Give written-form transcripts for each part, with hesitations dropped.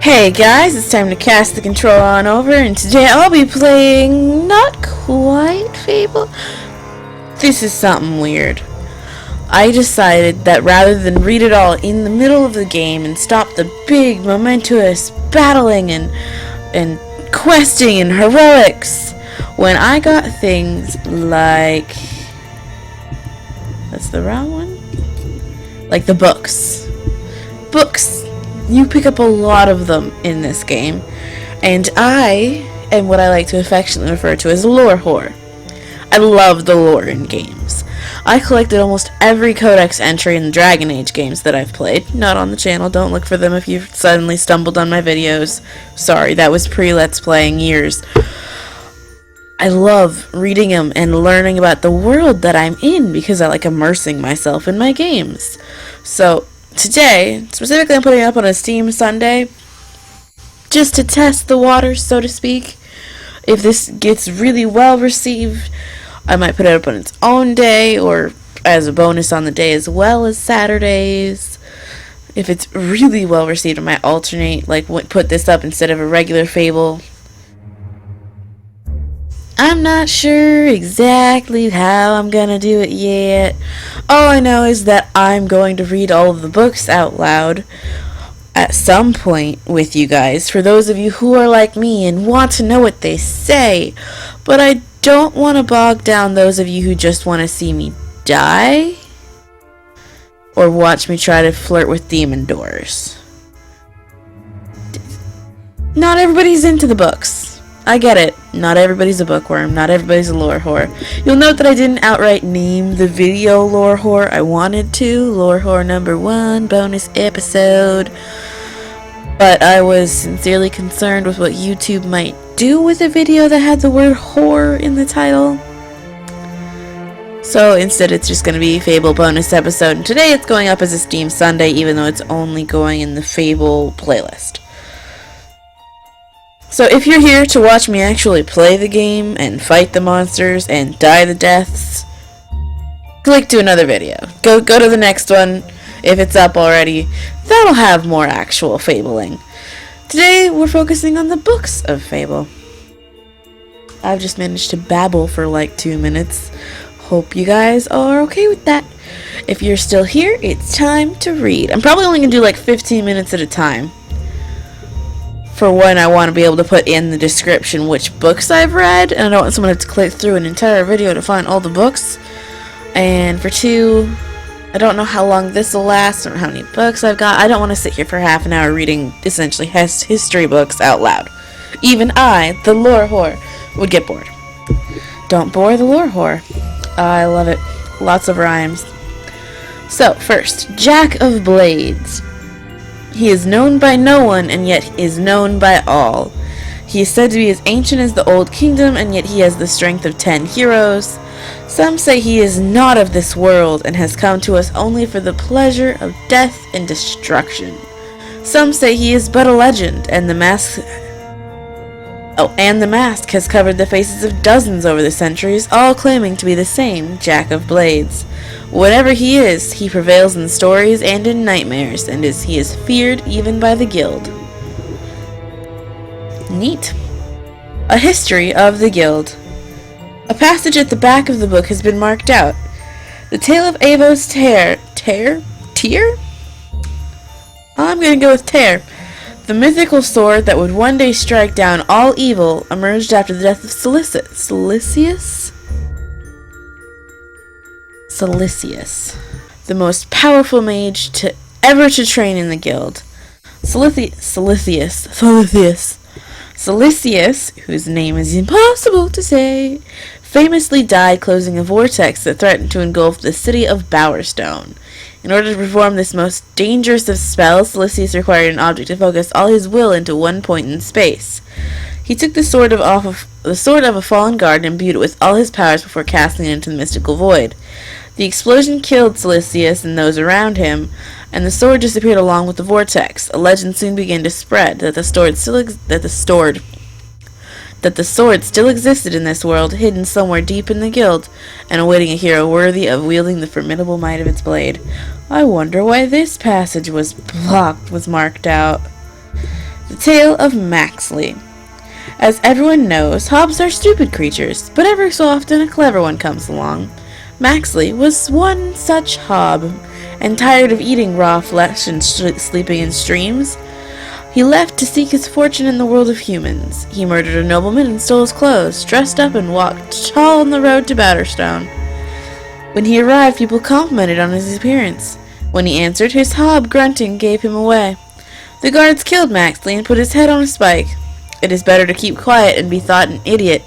Hey guys, it's time to cast the control on over, and today I'll be playing not quite Fable. This is something weird. I decided that rather than read it all in the middle of the game and stop the big, momentous battling and questing and heroics, when I got things like... That's the wrong one? Like the books. Books! You pick up a lot of them in this game, and I am what I like to affectionately refer to as a lore whore. I love the lore in games. I collected almost every codex entry in the Dragon Age games that I've played. Not on the channel, don't look for them if you've suddenly stumbled on my videos. Sorry, that was pre-Let's Playing years. I love reading them and learning about the world that I'm in because I like immersing myself in my games. So, today, specifically I'm putting it up on a Steam Sunday, just to test the waters, so to speak. If this gets really well received, I might put it up on its own day, or as a bonus on the day as well as Saturdays. If it's really well received, I might alternate, like put this up instead of a regular Fable. I'm not sure exactly how I'm gonna do it yet. All I know is that I'm going to read all of the books out loud at some point with you guys, for those of you who are like me and want to know what they say. But I don't want to bog down those of you who just want to see me die or watch me try to flirt with demon doors. Not everybody's into the books. I get it. Not everybody's a bookworm. Not everybody's a lore whore. You'll note that I didn't outright name the video Lore Whore. I wanted to. Lore Whore number 1, bonus episode. But I was sincerely concerned with what YouTube might do with a video that had the word whore in the title. So instead it's just going to be Fable bonus episode. And today it's going up as a Steam Sunday, even though it's only going in the Fable playlist. So if you're here to watch me actually play the game and fight the monsters and die the deaths, click to another video. Go to the next one if it's up already. That'll have more actual fabling. Today we're focusing on the books of Fable. I've just managed to babble for like 2 minutes. Hope you guys are okay with that. If you're still here, it's time to read. I'm probably only going to do like 15 minutes at a time. For one, I want to be able to put in the description which books I've read, and I don't want someone to have to click through an entire video to find all the books. And for two, I don't know how long this will last, I don't know how many books I've got. I don't want to sit here for half an hour reading essentially history books out loud. Even I, the lore whore, would get bored. Don't bore the lore whore. I love it. Lots of rhymes. So, first, Jack of Blades. He is known by no one, and yet is known by all. He is said to be as ancient as the Old Kingdom, and yet he has the strength of 10 heroes. Some say he is not of this world, and has come to us only for the pleasure of death and destruction. Some say he is but a legend, and the mask has covered the faces of dozens over the centuries, all claiming to be the same Jack of Blades. Whatever he is, he prevails in stories and in nightmares, and he is feared even by the guild. Neat. A history of the guild. A passage at the back of the book has been marked out. The Tale of Avos Tyr? I'm gonna go with Tyr. The mythical sword that would one day strike down all evil emerged after the death of Silicius, the most powerful mage ever to train in the guild. Silicius, whose name is impossible to say, famously died closing a vortex that threatened to engulf the city of Bowerstone. In order to perform this most dangerous of spells, Silicius required an object to focus all his will into one point in space. He took the sword of a fallen guard and imbued it with all his powers before casting it into the mystical void. The explosion killed Silicius and those around him, and the sword disappeared along with the vortex. A legend soon began to spread that the sword still existed in this world, hidden somewhere deep in the guild, and awaiting a hero worthy of wielding the formidable might of its blade. I wonder why this passage was marked out. The Tale of Maxley. As everyone knows, hobs are stupid creatures, but every so often a clever one comes along. Maxley was one such hob, and tired of eating raw flesh and sleeping in streams, he left to seek his fortune in the world of humans. He murdered a nobleman and stole his clothes, dressed up and walked tall on the road to Batterstone. When he arrived, people complimented on his appearance. When he answered, his hob grunting gave him away. The guards killed Maxley and put his head on a spike. It is better to keep quiet and be thought an idiot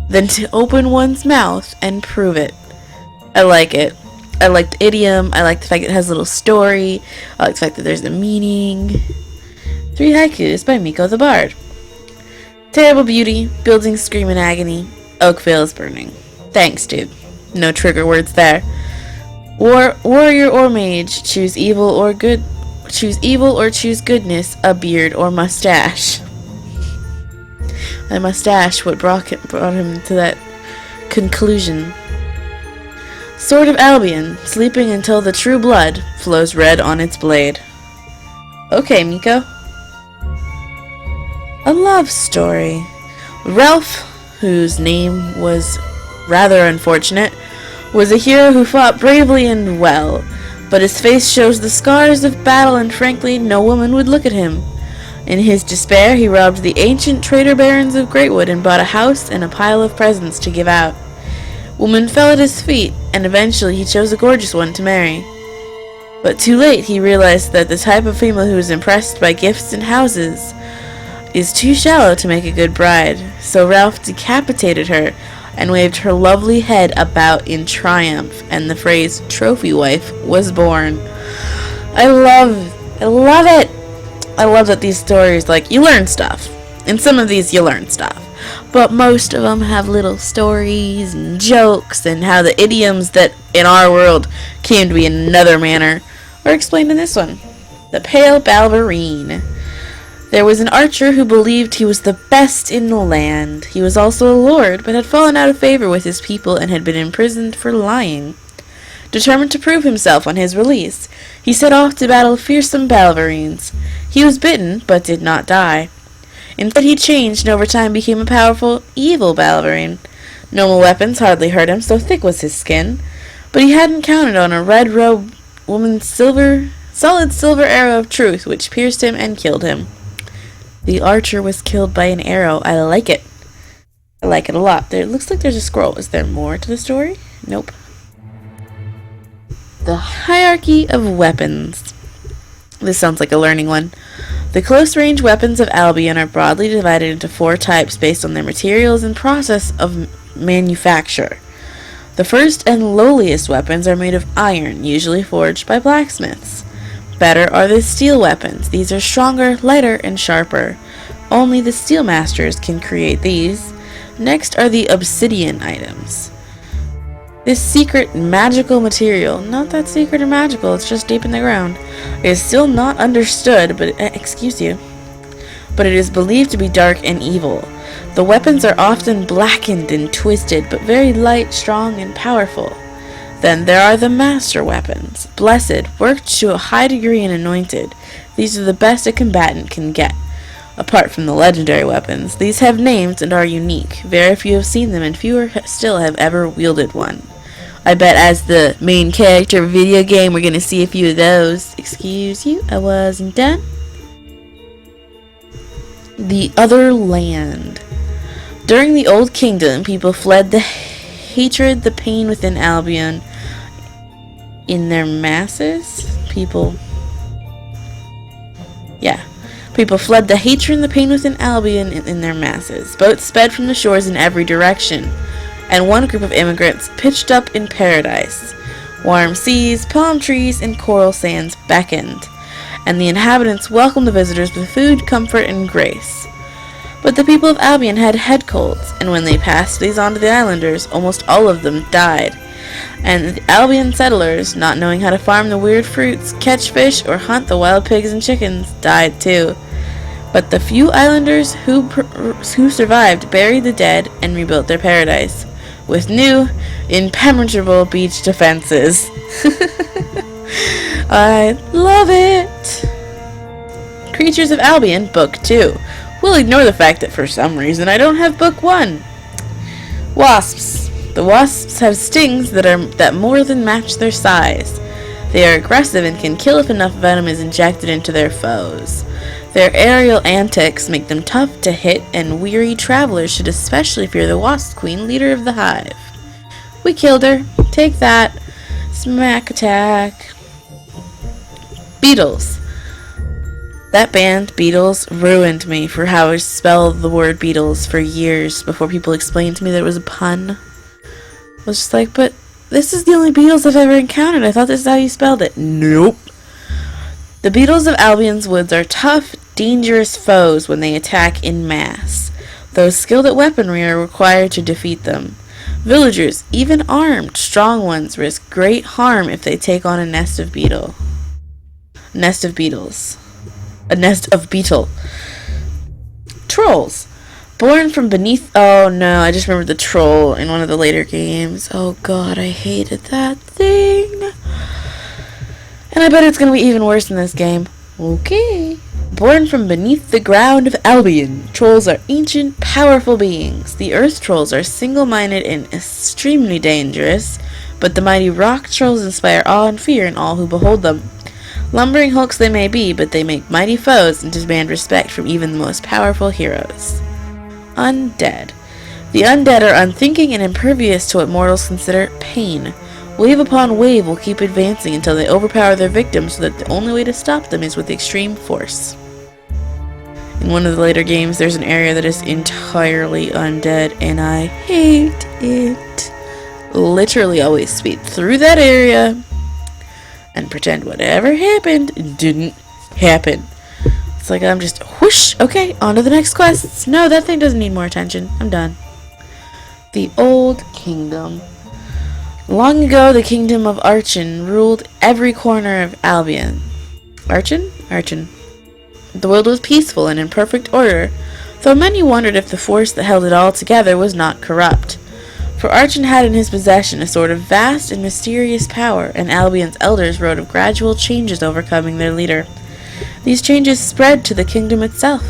than to open one's mouth and prove it. I like it. I like the idiom. I like the fact that it has a little story. I like the fact that there's a meaning. 3 haikus by Miko the Bard. Terrible beauty, buildings scream in agony, Oakvale is burning. Thanks, dude. No trigger words there. Warrior or mage, choose evil or good. Choose evil or choose goodness, a beard or mustache. A mustache, what brought him to that conclusion. Sword of Albion, sleeping until the true blood flows red on its blade. Okay, Miko. A love story. Ralph, whose name was rather unfortunate, was a hero who fought bravely and well, but his face shows the scars of battle and frankly no woman would look at him. In his despair, he robbed the ancient trader barons of Greatwood and bought a house and a pile of presents to give out. Women fell at his feet, and eventually he chose a gorgeous one to marry. But too late, he realized that the type of female who is impressed by gifts and houses is too shallow to make a good bride, so Ralph decapitated her and waved her lovely head about in triumph, and the phrase trophy wife was born. I love it! I love that these stories, like, you learn stuff. In some of these you learn stuff, but most of them have little stories and jokes and how the idioms that in our world came to be in another manner are explained in this one. The Pale Balverine. There was an archer who believed he was the best in the land. He was also a lord, but had fallen out of favor with his people and had been imprisoned for lying. Determined to prove himself on his release, he set off to battle fearsome Balverines. He was bitten, but did not die. Instead, he changed and over time became a powerful, evil Balverine. Normal weapons hardly hurt him, so thick was his skin, but he hadn't counted on a red-robed woman's solid silver arrow of truth, which pierced him and killed him. The archer was killed by an arrow. I like it. I like it a lot. It looks like there's a scroll. Is there more to the story? Nope. The Hierarchy of Weapons. This sounds like a learning one. The close-range weapons of Albion are broadly divided into 4 types based on their materials and process of manufacture. The first and lowliest weapons are made of iron, usually forged by blacksmiths. Better are the steel weapons. These are stronger, lighter, and sharper. Only the steel masters can create these. Next are the obsidian items. This secret magical material, not that secret or magical, it's just deep in the ground, is still not understood, but it is believed to be dark and evil. The weapons are often blackened and twisted, but very light, strong, and powerful. Then there are the master weapons, blessed, worked to a high degree and anointed. These are the best a combatant can get. Apart from the legendary weapons, these have names and are unique. Very few have seen them and fewer still have ever wielded one. I bet as the main character of a video game we're going to see a few of those. Excuse you, I wasn't done. The Other Land. During the Old Kingdom, people fled the hatred, the pain within Albion in their masses. People fled the hatred and the pain within Albion in their masses. Boats sped from the shores in every direction, and one group of immigrants pitched up in paradise. Warm seas, palm trees, and coral sands beckoned, and the inhabitants welcomed the visitors with food, comfort, and grace. But the people of Albion had head colds, and when they passed these on to the islanders, almost all of them died. And the Albion settlers, not knowing how to farm the weird fruits, catch fish, or hunt the wild pigs and chickens, died too. But the few islanders who survived buried the dead and rebuilt their paradise with new, impenetrable beach defenses. I love it! Creautres of Albion, Book 2. We'll ignore the fact that for some reason I don't have Book 1. Wasps. The wasps have stings that more than match their size. They are aggressive and can kill if enough venom is injected into their foes. Their aerial antics make them tough to hit, and weary travelers should especially fear the Wasp Queen, leader of the hive. We killed her. Take that. Smack attack. Beetles. That band, Beatles, ruined me for how I spelled the word Beatles for years before people explained to me that it was a pun. I was just like, but this is the only Beatles I've ever encountered. I thought this is how you spelled it. Nope. The beetles of Albion's woods are tough, dangerous foes when they attack in mass. Those skilled at weaponry are required to defeat them. Villagers, even armed, strong ones, risk great harm if they take on a nest of beetle. Nest of beetles. A nest of beetle. Trolls. Born from beneath... Oh no, I just remembered the troll in one of the later games. Oh god, I hated that thing. And I bet it's going to be even worse in this game. Okay. Born from beneath the ground of Albion, trolls are ancient, powerful beings. The earth trolls are single-minded and extremely dangerous, but the mighty rock trolls inspire awe and fear in all who behold them. Lumbering hulks they may be, but they make mighty foes and demand respect from even the most powerful heroes. Undead. The undead are unthinking and impervious to what mortals consider pain. Wave upon wave will keep advancing until they overpower their victims, so that the only way to stop them is with extreme force. In one of the later games, there's an area that is entirely undead, and I hate it. Literally always speed through that area and pretend whatever happened didn't happen. It's like I'm just whoosh, okay, on to the next quest. No, that thing doesn't need more attention. I'm done. The Old Kingdom. Long ago, the kingdom of Archon ruled every corner of Albion. Archon? Archon. The world was peaceful and in perfect order, though many wondered if the force that held it all together was not corrupt. For Archon had in his possession a sort of vast and mysterious power, and Albion's elders wrote of gradual changes overcoming their leader. These changes spread to the kingdom itself.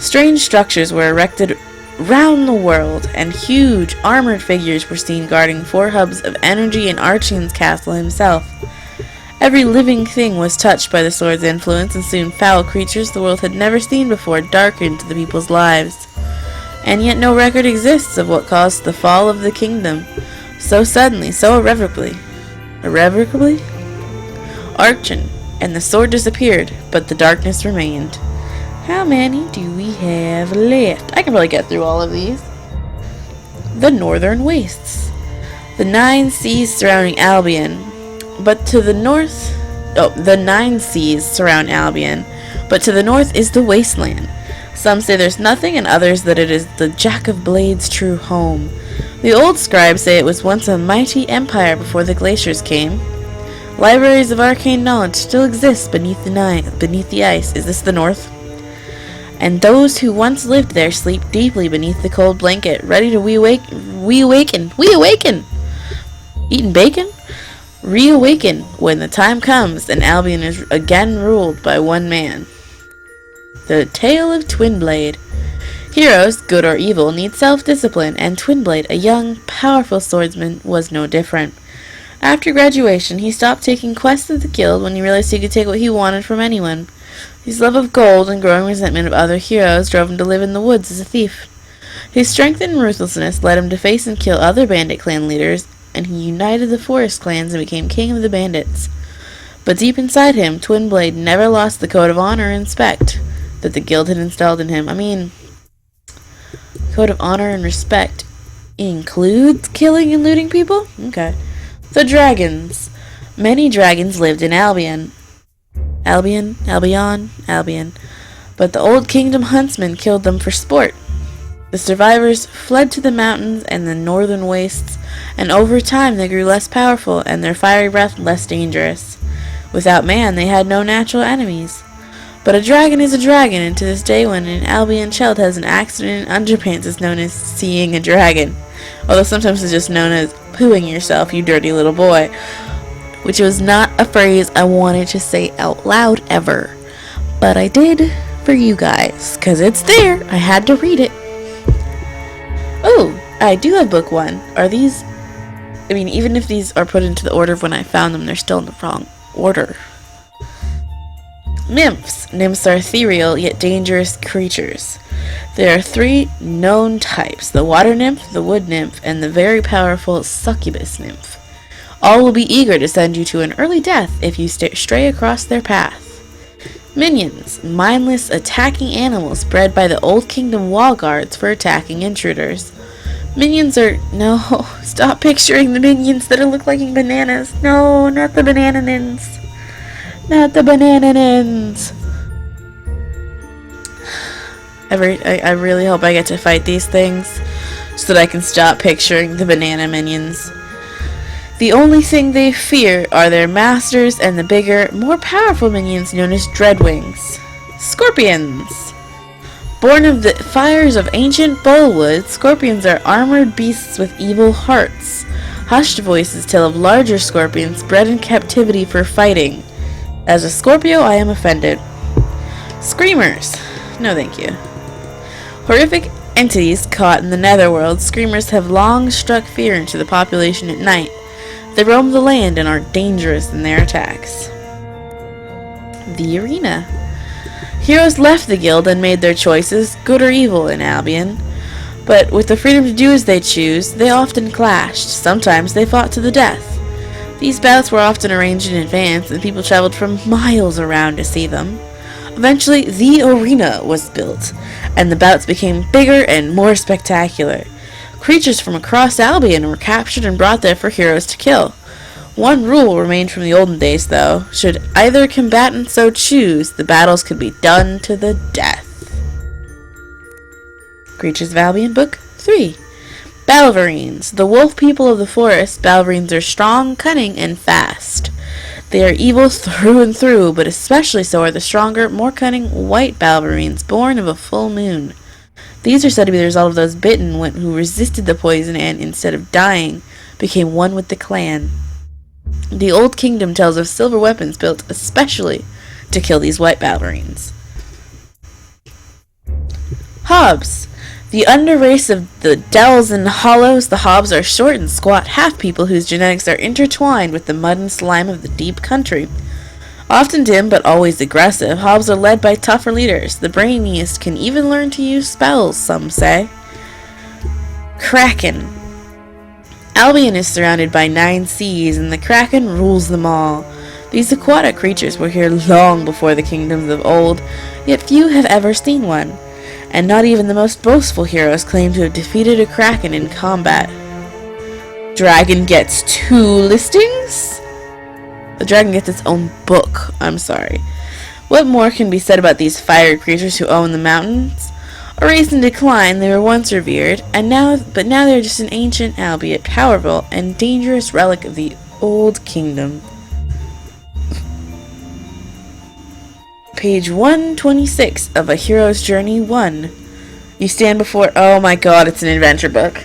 Strange structures were erected round the world, and huge armored figures were seen guarding 4 hubs of energy in Archon's castle himself. Every living thing was touched by the sword's influence, and soon foul creatures the world had never seen before darkened the people's lives. And yet no record exists of what caused the fall of the kingdom, so suddenly, so irrevocably. Irrevocably? Archon, and the sword disappeared, but the darkness remained. How many do we have left? I can probably get through all of these. The Northern Wastes. The 9 seas surrounding Albion, but to the north... Oh, the 9 seas surround Albion, but to the north is the wasteland. Some say there's nothing, and others that it is the Jack of Blades' true home. The old scribes say it was once a mighty empire before the glaciers came. Libraries of arcane knowledge still exist beneath the ice. Is this the north? And those who once lived there sleep deeply beneath the cold blanket, ready to reawaken. Eating bacon? Reawaken when the time comes and Albion is again ruled by one man. The Tale of Twinblade. Heroes, good or evil, need self-discipline, and Twinblade, a young, powerful swordsman, was no different. After graduation, he stopped taking quests at the guild when he realized he could take what he wanted from anyone. His love of gold and growing resentment of other heroes drove him to live in the woods as a thief. His strength and ruthlessness led him to face and kill other bandit clan leaders, and he united the forest clans and became king of the bandits. But deep inside him, Twinblade never lost the code of honor and respect that the guild had installed in him. I mean, code of honor and respect includes killing and looting people? Okay. The dragons. Many dragons lived in Albion. Albion. But the old kingdom huntsmen killed them for sport. The survivors fled to the mountains and the northern wastes, and over time they grew less powerful and their fiery breath less dangerous. Without man, they had no natural enemies. But a dragon is a dragon, and to this day when an Albion child has an accident in underpants is known as seeing a dragon. Although sometimes it's just known as pooing yourself, you dirty little boy. Which was not a phrase I wanted to say out loud ever. But I did for you guys, because it's there. I had to read it. Oh, I do have book 1. Are these... I mean, even if these are put into the order of when I found them, they're still in the wrong order. Nymphs. Nymphs are ethereal yet dangerous creatures. There are 3 known types: the water nymph, the wood nymph, and the very powerful succubus nymph. All will be eager to send you to an early death if you stray across their path. Minions. Mindless attacking animals bred by the Old Kingdom wall guards for attacking intruders. Minions are... No, stop picturing the minions that are look like bananas. No, not the banananins. Not the banananins. I really hope I get to fight these things so that I can stop picturing the banana minions. The only thing they fear are their masters and the bigger, more powerful minions known as Dreadwings. Scorpions. Born of the fires of ancient Bolwood, scorpions are armored beasts with evil hearts. Hushed voices tell of larger scorpions bred in captivity for fighting. As a Scorpio, I am offended. Screamers. No thank you. Horrific entities caught in the netherworld, screamers have long struck fear into the population at night. They roam the land and are dangerous in their attacks. The arena. Heroes left the guild and made their choices, good or evil, in Albion. But with the freedom to do as they choose, they often clashed. Sometimes they fought to the death. These bouts were often arranged in advance, and people traveled from miles around to see them. Eventually, the arena was built, and the bouts became bigger and more spectacular. Creatures from across Albion were captured and brought there for heroes to kill. One rule remained from the olden days, though. Should either combatant so choose, the battles could be done to the death. Creatures of Albion, Book 3. Balverines. The wolf people of the forest, Balverines are strong, cunning, and fast. They are evil through and through, but especially so are the stronger, more cunning white Balverines, born of a full moon. These are said to be the result of those bitten who resisted the poison and, instead of dying, became one with the clan. The Old Kingdom tells of silver weapons built especially to kill these white Balverines. Hobbs. The underrace of the dells and hollows, the Hobbs are short and squat half-people whose genetics are intertwined with the mud and slime of the deep country. Often dim but always aggressive, Hobbs are led by tougher leaders. The brainiest can even learn to use spells, some say. Kraken. Albion is surrounded by 9 seas, and the Kraken rules them all. These aquatic creatures were here long before the kingdoms of old, yet few have ever seen one. And not even the most boastful heroes claim to have defeated a Kraken in combat. Dragon gets 2 listings? The dragon gets its own book. I'm sorry. What more can be said about these fire creatures who own the mountains? A race in decline, they were once revered, but now they're just an ancient, albeit powerful, and dangerous relic of the Old Kingdom. Page 126 of A Hero's Journey 1. You stand before... Oh my god, it's an adventure book.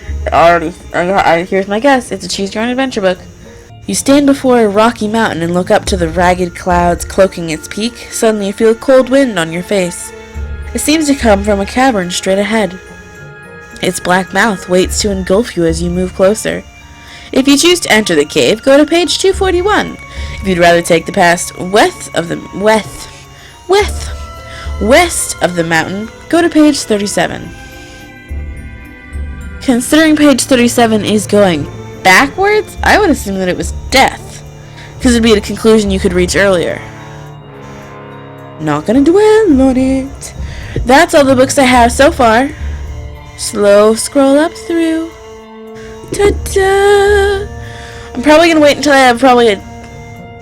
Here's my guess. It's a Choose Your Own Adventure book. You stand before a rocky mountain and look up to the ragged clouds cloaking its peak. Suddenly you feel a cold wind on your face. It seems to come from a cavern straight ahead. Its black mouth waits to engulf you as you move closer. If you choose to enter the cave, go to page 241. If you'd rather take the path west of the mountain, go to page 37. Considering page 37 is going backwards, I would assume that it was death, because it'd be a conclusion you could reach earlier. Not gonna dwell on it. That's all the books I have so far. Slow scroll up through. Ta-da! I'm probably gonna wait until I have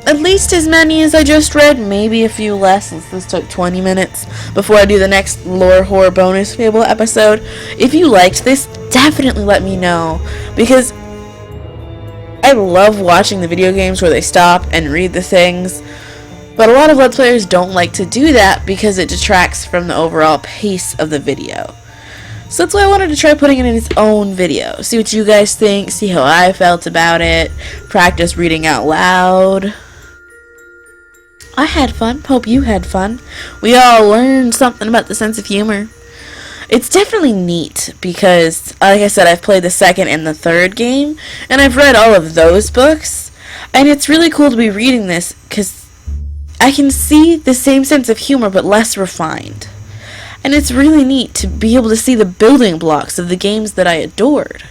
at least as many as I just read, maybe a few less since this took 20 minutes before I do the next lore horror bonus Fable episode. If you liked this, definitely let me know, because I love watching the video games where they stop and read the things, but a lot of Let's Players don't like to do that because it detracts from the overall pace of the video. So that's why I wanted to try putting it in its own video. See what you guys think, see how I felt about it, practice reading out loud. I had fun. Hope you had fun. We all learned something about the sense of humor. It's definitely neat because, like I said, I've played the second and the third game, and I've read all of those books, and it's really cool to be reading this because I can see the same sense of humor but less refined. And it's really neat to be able to see the building blocks of the games that I adored.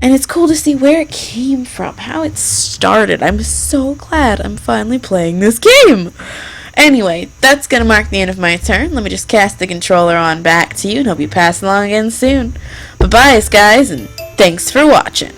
And it's cool to see where it came from, how it started. I'm so glad I'm finally playing this game. Anyway, that's going to mark the end of my turn. Let me just cast the controller on back to you and hope you pass along again soon. Bye-bye, guys, and thanks for watching.